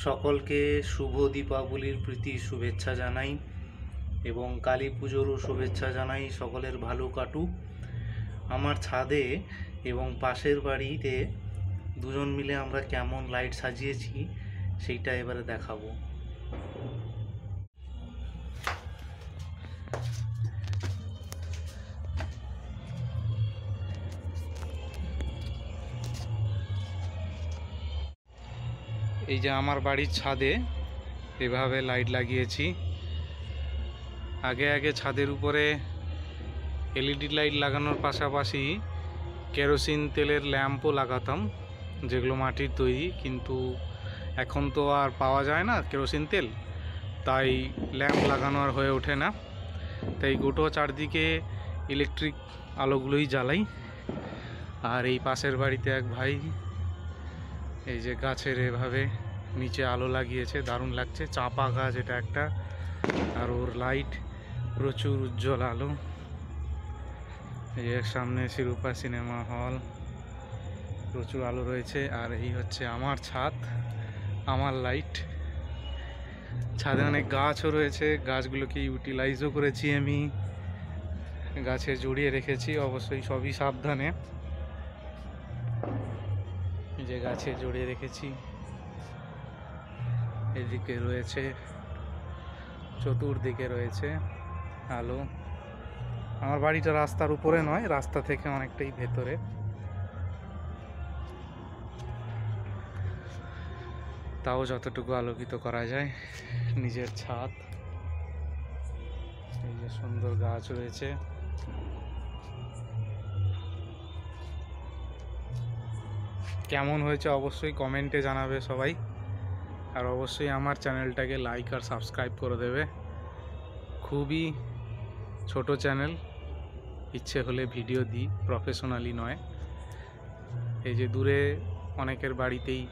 সকলকে শুভ দীপাবলির প্রীতি শুভেচ্ছা জানাই এবং কালী পুজোরও শুভেচ্ছা জানাই। সকলের ভালো কাটুক। আমার ছাদে এবং পাশের বাড়িতে দুজন মিলে আমরা কেমন লাইট সাজিয়েছি সেইটা এবারে দেখাবো। এই যে আমার বাড়ির ছাদে এভাবে লাইট লাগিয়েছি। আগে ছাদের উপরে এলইডি লাইট লাগানোর পাশাপাশি কেরোসিন তেলের ল্যাম্পও লাগাতাম, যেগুলো মাটির তৈরি, কিন্তু এখন তো আর পাওয়া যায় না কেরোসিন তেল, তাই ল্যাম্প লাগানো আর হয়ে ওঠে না। তাই গোটো চারদিকে ইলেকট্রিক আলোগুলোই জ্বালাই। আর এই পাশের বাড়িতে এক ভাই এই যে গাছের এভাবে নিচে আলো লাগিয়েছে, দারুণ লাগছে। চাপা গাছ এটা একটা, আর ওর লাইট প্রচুর উজ্জ্বল আলো। এর সামনে শিরোপা সিনেমা হল, প্রচুর আলো রয়েছে। আর এই হচ্ছে আমার ছাদ, আমার লাইট। ছাদে অনেক গাছও রয়েছে, গাছগুলোকে ইউটিলাইজও করেছি আমি, গাছে জড়িয়ে রেখেছি, অবশ্যই সবই সাবধানে। এই যে গাছে জড়িয়ে রেখেছি। এদিকে রয়েছে, চতুর্দিকে রয়েছে আলো। আমার বাড়িটা রাস্তার উপরে নয়, রাস্তা থেকে অনেকটাই ভেতরে। তাও যতটুকু আলোকিত করা যায় নিজের ছাদ। এই যে সুন্দর গাছ রয়েছে। কেমন হয়েছে অবশ্যই কমেন্টে জানাবে সবাই। আর অবশ্যই আমার চ্যানেলটাকে লাইক আর সাবস্ক্রাইব করে দেবে। খুবই ছোট চ্যানেল, ইচ্ছে হলে ভিডিও দিই, প্রফেশনালি নয়। এই যে দূরে অনেকের বাড়িতেই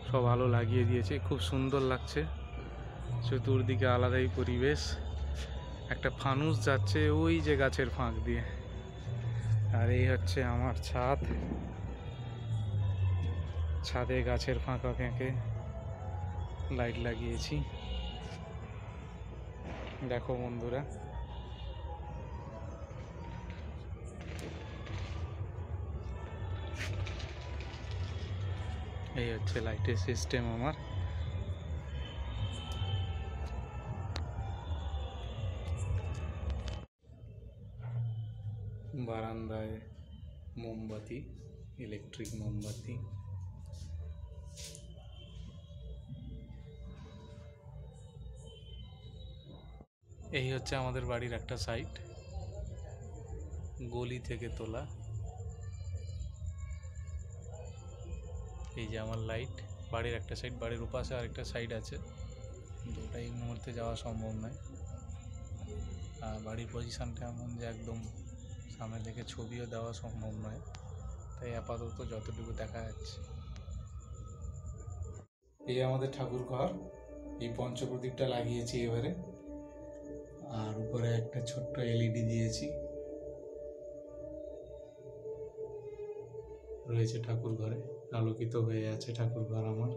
সব আলো লাগিয়ে দিয়েছে, খুব সুন্দর লাগছে। চতুর্দিকে আলাদাই পরিবেশ। একটা ফানুস যাচ্ছে ওই যে গাছের ফাঁক দিয়ে। আর এই হচ্ছে আমার ছাদ, ছাদে গাছের ফাঁকা ফেঁকে লাইট লাগিয়েছি। দেখো বন্ধুরা, এই হচ্ছে লাইটের সিস্টেম আমার। বারান্দায় মোমবাতি, ইলেকট্রিক মোমবাতি। এই হচ্ছে আমাদের বাড়ির একটা সাইড, গলি থেকে তোলা। এই যে আমার লাইট, বাড়ির একটা সাইড, বাড়ির ওপাশে আরেকটা সাইড আছে, কিন্তু ওটা এই মুহূর্তে যাওয়া সম্ভব নয়। আর বাড়ির পজিশানটা এমন যে একদম সামনে থেকে ছবিও দেওয়া সম্ভব নয়, তাই আপাতত যতটুকু দেখা যাচ্ছে। এই আমাদের ঠাকুর ঘর, এই পঞ্চপ্রদীপটা লাগিয়েছি এবারে। আর উপরে একটা ছোট্ট এলইডি দিয়েছি, রয়েছে ঠাকুর ঘরে, আলোকিত হয়ে আছে ঠাকুর ঘর আমার।